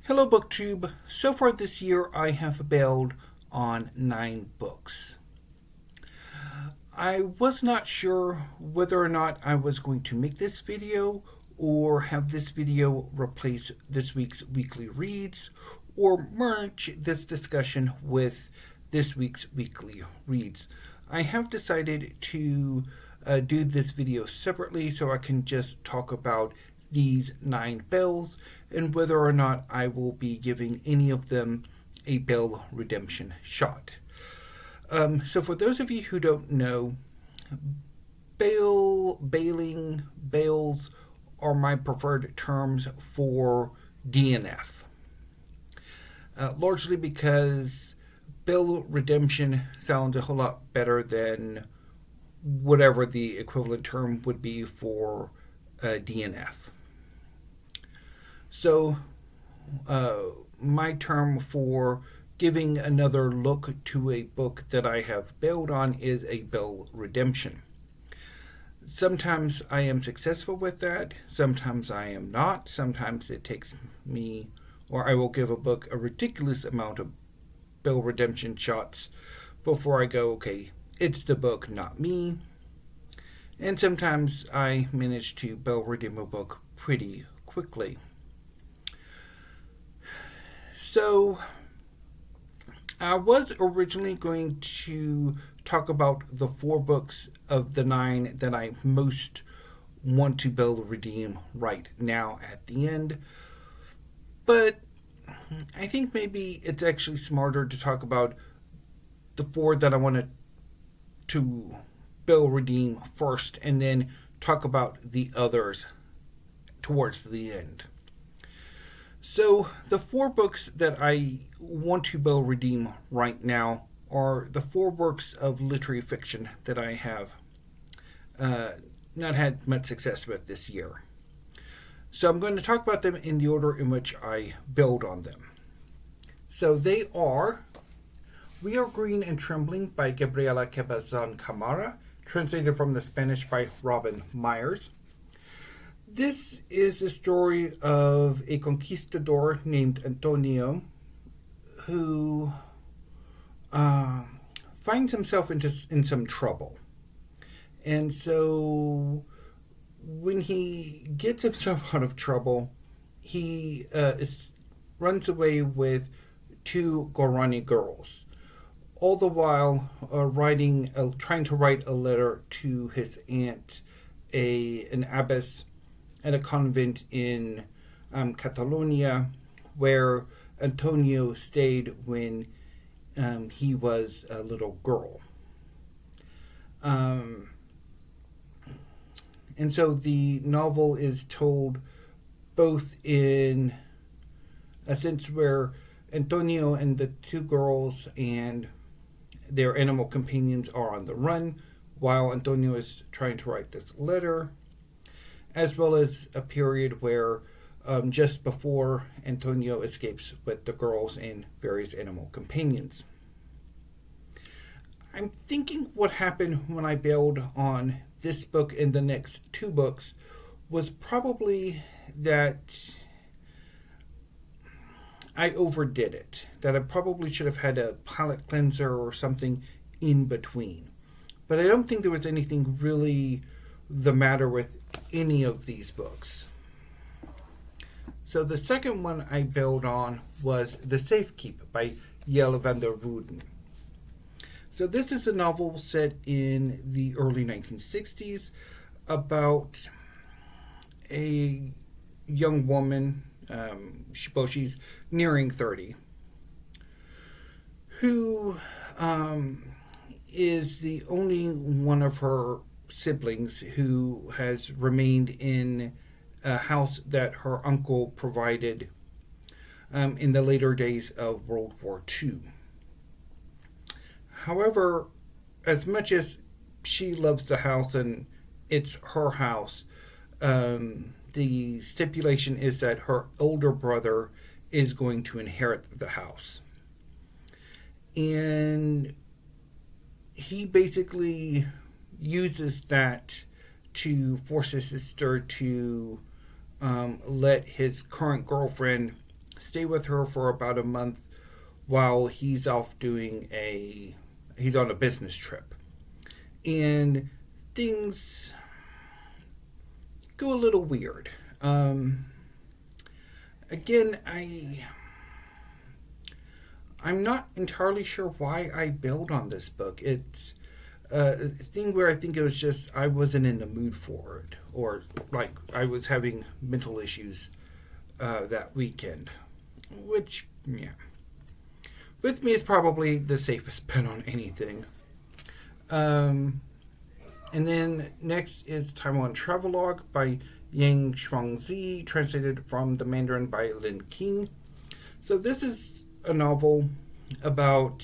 Hello BookTube. So far this year I have bailed on 9 books. I was not sure whether or not I was going to make this video or have this video replace this week's weekly reads or merge this discussion with this week's weekly reads. I have decided to do this video separately so I can just talk about these 9 bells and whether or not I will be giving any of them a bell redemption shot. So for those of you who don't know, bailing, bails are my preferred terms for DNF. Largely because bail redemption sounds a whole lot better than whatever the equivalent term would be for DNF. So, my term for giving another look to a book that I have bailed on is a bail redemption. Sometimes I am successful with that, sometimes I am not. Sometimes it takes me, or I will give a book a ridiculous amount of bail redemption shots before I go, okay, it's the book, not me. And sometimes I manage to bail redeem a book pretty quickly. So, I was originally going to talk about the 4 books of the 9 that I most want to bail redeem right now at the end. But I think maybe it's actually smarter to talk about the 4 that I want to bail redeem first and then talk about the others towards the end. So the 4 books that I want to bail redeem right now are the 4 works of literary fiction that I have not had much success with this year. So I'm going to talk about them in the order in which I bailed on them. So they are We Are Green and Trembling by Gabriela Cabezon Camara, translated from the Spanish by Robin Myers. This is the story of a conquistador named Antonio who finds himself in some trouble. And so when he gets himself out of trouble, he runs away with 2 Guarani girls, all the while trying to write a letter to his aunt, an abbess at a convent in Catalonia, where Antonio stayed when he was a little girl. And so the novel is told both in a sense where Antonio and the 2 girls and their animal companions are on the run, while Antonio is trying to write this letter, as well as a period where just before Antonio escapes with the girls and various animal companions. I'm thinking what happened when I bailed on this book and the next 2 books was probably that I overdid it, that I probably should have had a palate cleanser or something in between. But I don't think there was anything really the matter with any of these books. So the second one I bailed on was The Safekeep by Yael van der Wouden. So this is a novel set in the early 1960s about a young woman, she's nearing 30, who is the only one of her siblings who has remained in a house that her uncle provided in the later days of World War II. However, as much as she loves the house and it's her house, the stipulation is that her older brother is going to inherit the house. And he basically uses that to force his sister to let his current girlfriend stay with her for about a month while he's off he's on a business trip. And things go a little weird. Again, I'm not entirely sure why I bailed on this book. It's a thing where I think it was just I wasn't in the mood for it, or like I was having mental issues that weekend, which, yeah, with me is probably the safest bet on anything. And then next is Taiwan Travelogue by Shuang-Zi, translated from the Mandarin by Lin King. So this is a novel about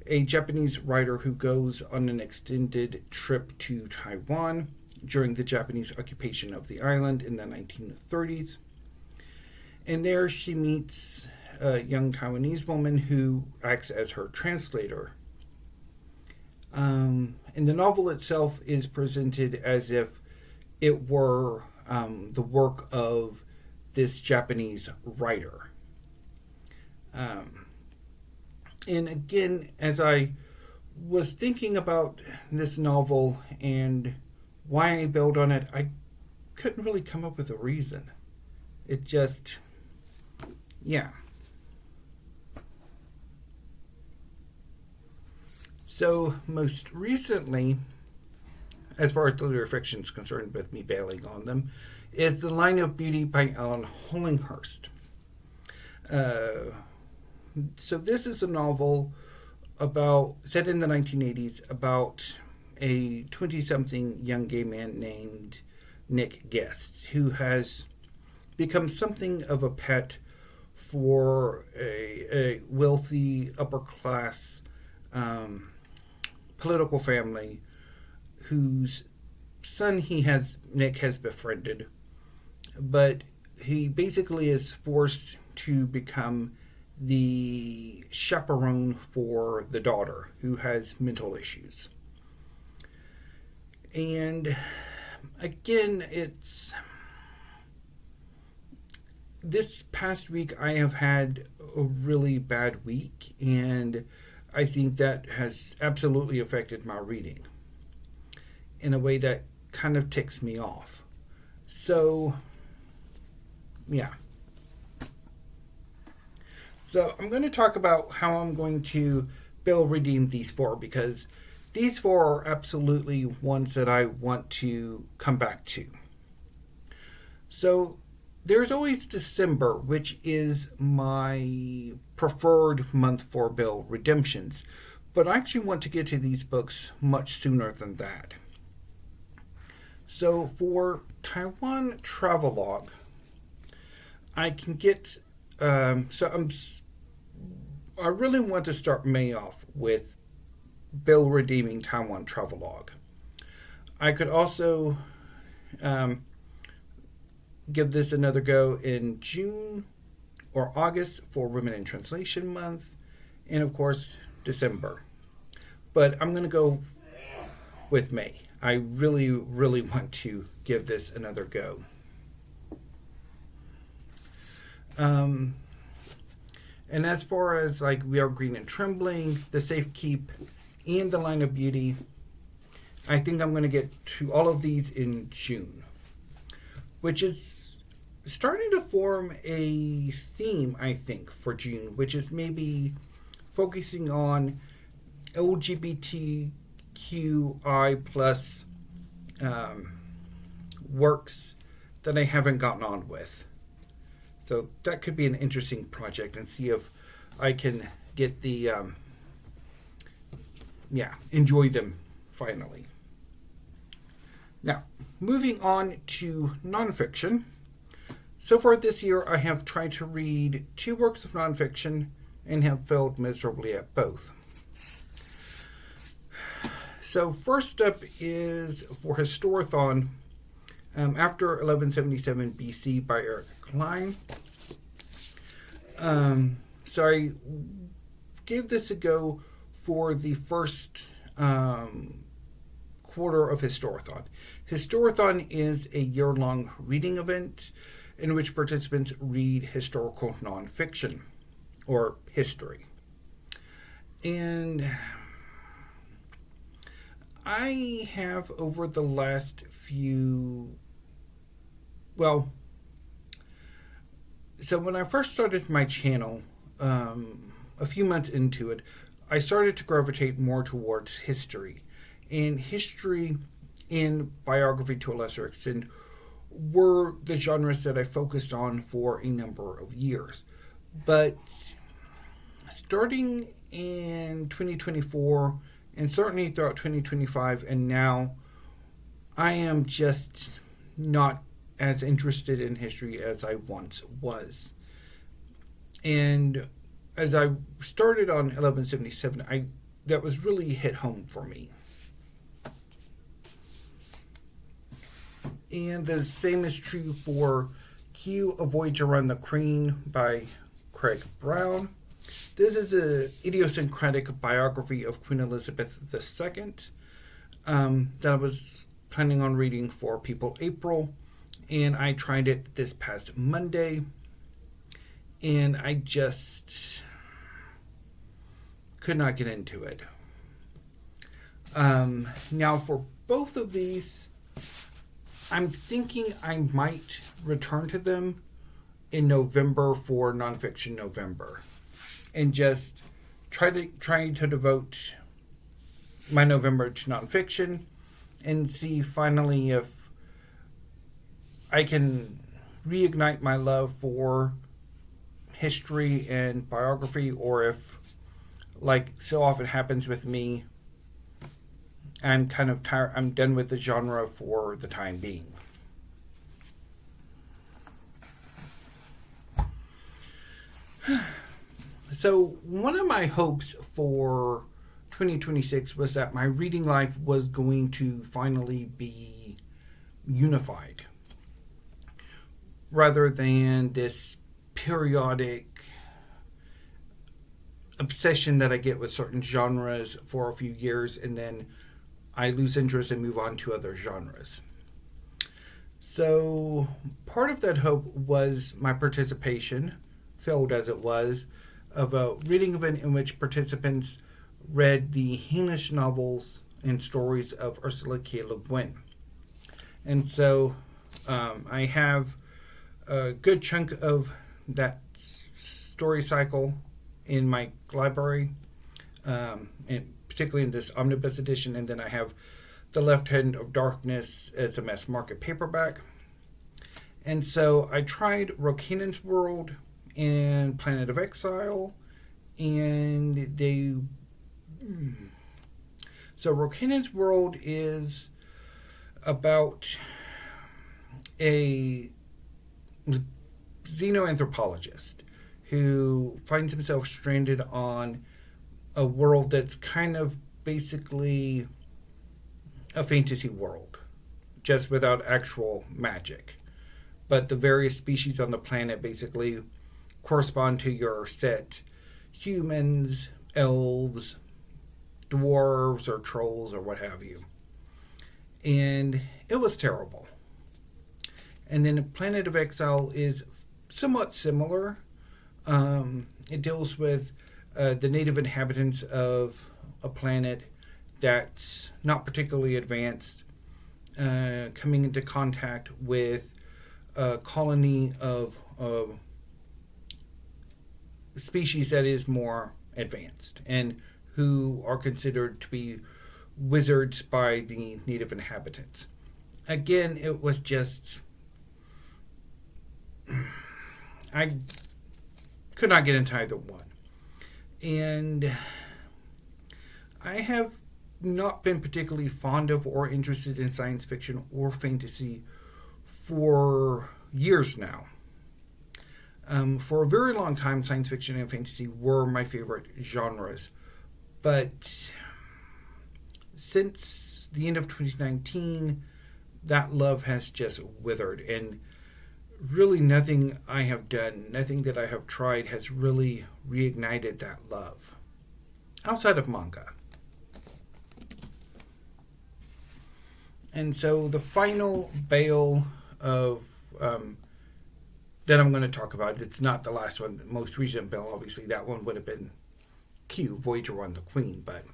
a Japanese writer who goes on an extended trip to Taiwan during the Japanese occupation of the island in the 1930s. And there she meets a young Taiwanese woman who acts as her translator. And the novel itself is presented as if it were the work of this Japanese writer. And again, as I was thinking about this novel and why I bailed on it, I couldn't really come up with a reason. It just, yeah. So, most recently, as far as literary fiction is concerned, with me bailing on them, is The Line of Beauty by Alan Hollinghurst. So this is a novel set in the 1980s about a 20-something young gay man named Nick Guest, who has become something of a pet for a wealthy, upper-class political family whose son Nick has befriended, but he basically is forced to become the chaperone for the daughter who has mental issues. And again, this past week I have had a really bad week, and I think that has absolutely affected my reading in a way that kind of ticks me off. So, yeah. So I'm going to talk about how I'm going to bill redeem these four, because these four are absolutely ones that I want to come back to. So there's always December, which is my preferred month for bill redemptions, but I actually want to get to these books much sooner than that. So for Taiwan Travelogue, I can get I really want to start May off with bill redeeming Taiwan Travelogue. I could also give this another go in June or August for Women in Translation Month, and of course December. But I'm going to go with May. I really, really want to give this another go. And as far as like We Are Green and Trembling, The Safekeep, and The Line of Beauty, I think I'm going to get to all of these in June, which is starting to form a theme, I think, for June, which is maybe focusing on LGBTQI plus works that I haven't gotten on with. So that could be an interesting project, and see if I can get the, enjoy them finally. Now, moving on to nonfiction. So far this year, I have tried to read 2 works of nonfiction and have failed miserably at both. So first up is for Historathon, After 1177 BC by Cline. So I gave this a go for the first quarter of Historathon. Historathon is a year-long reading event. in which participants read historical nonfiction or history. And I have, over the last few, so when I first started my channel, a few months into it, I started to gravitate more towards history. And history and biography, to a lesser extent, were the genres that I focused on for a number of years. But starting in 2024, and certainly throughout 2025 and now, I am just not as interested in history as I once was. And as I started on 1177, that was really hit home for me. And the same is true for Q, A Voyage Around the Queen by Craig Brown. This is an idiosyncratic biography of Queen Elizabeth II that I was planning on reading for People April. And I tried it this past Monday. And I just could not get into it. Now, for both of these, I'm thinking I might return to them in November for Nonfiction November, and just try to devote my November to nonfiction, and see finally if I can reignite my love for history and biography, or if, like so often happens with me, I'm kind of tired. I'm done with the genre for the time being. So one of my hopes for 2026 was that my reading life was going to finally be unified, rather than this periodic obsession that I get with certain genres for a few years and then I lose interest and move on to other genres. So part of that hope was my participation, failed as it was, of a reading event in which participants read the heinous novels and stories of Ursula K. LeGuin. And so I have a good chunk of that story cycle in my library, and particularly in this omnibus edition, and then I have The Left Hand of Darkness as a mass market paperback. And so I tried Rocannon's World and Planet of Exile, and so Rocannon's World is about a xenoanthropologist who finds himself stranded on a world that's kind of basically a fantasy world, just without actual magic. But the various species on the planet basically correspond to your set: humans, elves, dwarves, or trolls, or what have you. And it was terrible. And then Planet of Exile is somewhat similar. It deals with the native inhabitants of a planet that's not particularly advanced, coming into contact with a colony of species that is more advanced and who are considered to be wizards by the native inhabitants. Again, it was just... I could not get into either one. And I have not been particularly fond of or interested in science fiction or fantasy for years now. For a very long time, science fiction and fantasy were my favorite genres. But since the end of 2019, that love has just withered. And really nothing I have done, nothing that I have tried has really reignited that love. Outside of manga. And so the final bale of that I'm going to talk about. It's not the last one, the most recent bill. Obviously, that one would have been Q, Voyage on the Queen. But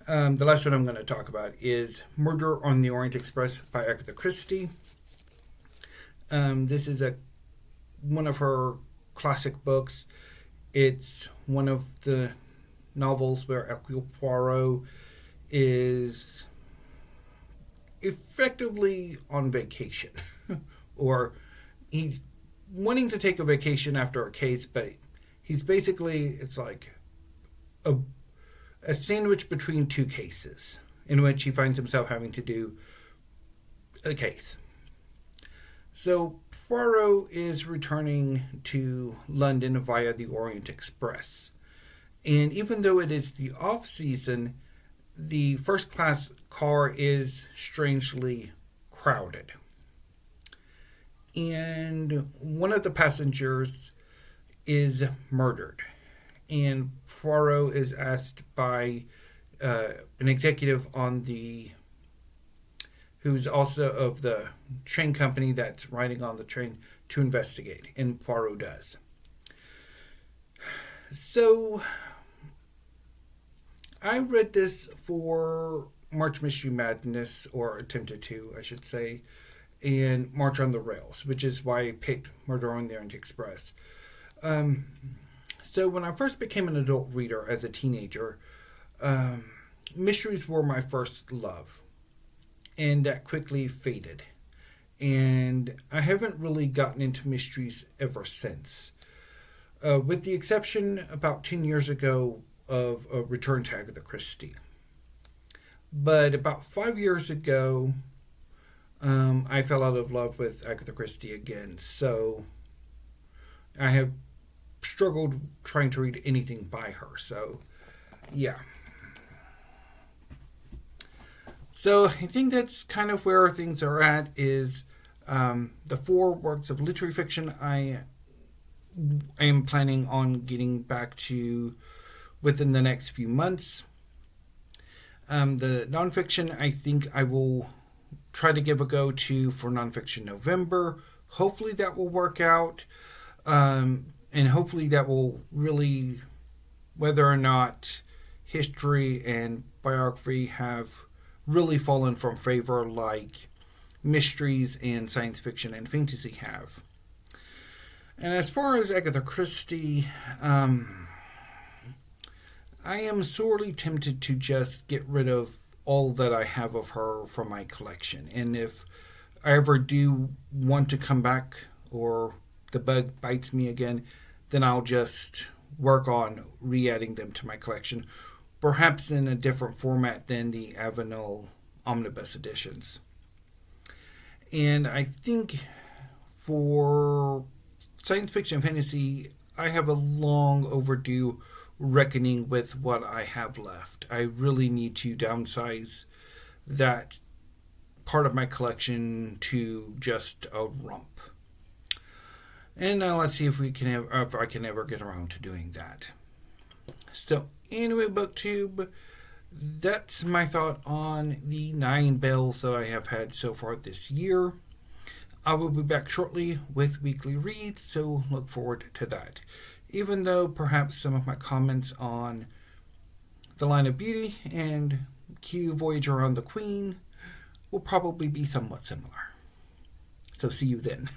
the last one I'm going to talk about is Murder on the Orient Express by Agatha Christie. This is one of her classic books. It's one of the novels where Hercule Poirot is effectively on vacation. Or he's wanting to take a vacation after a case, but he's basically, it's like a sandwich between two cases in which he finds himself having to do a case. So Poirot is returning to London via the Orient Express. And even though it is the off-season, the first-class car is strangely crowded. And one of the passengers is murdered. And Poirot is asked by an executive who's also of the train company that's riding on the train to investigate. And Poirot does. So I read this for March Mystery Madness, or attempted to, I should say, and March on the Rails, which is why I picked Murder on the Orient Express. So when I first became an adult reader as a teenager, mysteries were my first love, and that quickly faded. And I haven't really gotten into mysteries ever since, with the exception about 10 years ago of a return to Agatha Christie. But about 5 years ago, I fell out of love with Agatha Christie again. So I have struggled trying to read anything by her. So, yeah. So I think that's kind of where things are at, is the 4 works of literary fiction I am planning on getting back to within the next few months. The nonfiction, I think I will try to give a go to for Nonfiction November. Hopefully that will work out. And hopefully that will really, whether or not history and biography have really fallen from favor like mysteries and science fiction and fantasy have. And as far as Agatha Christie, I am sorely tempted to just get rid of all that I have of her from my collection. And if I ever do want to come back, or the bug bites me again, then I'll just work on re-adding them to my collection, perhaps in a different format than the Avenel omnibus editions. And I think for science fiction and fantasy, I have a long overdue reckoning with what I have left. I really need to downsize that part of my collection to just a rump. And now let's see if I can ever get around to doing that. So anyway, BookTube, that's my thought on the 9 bills that I have had so far this year. I will be back shortly with weekly reads, so look forward to that. Even though perhaps some of my comments on The Line of Beauty and Q, Voyage on the Queen will probably be somewhat similar. So see you then.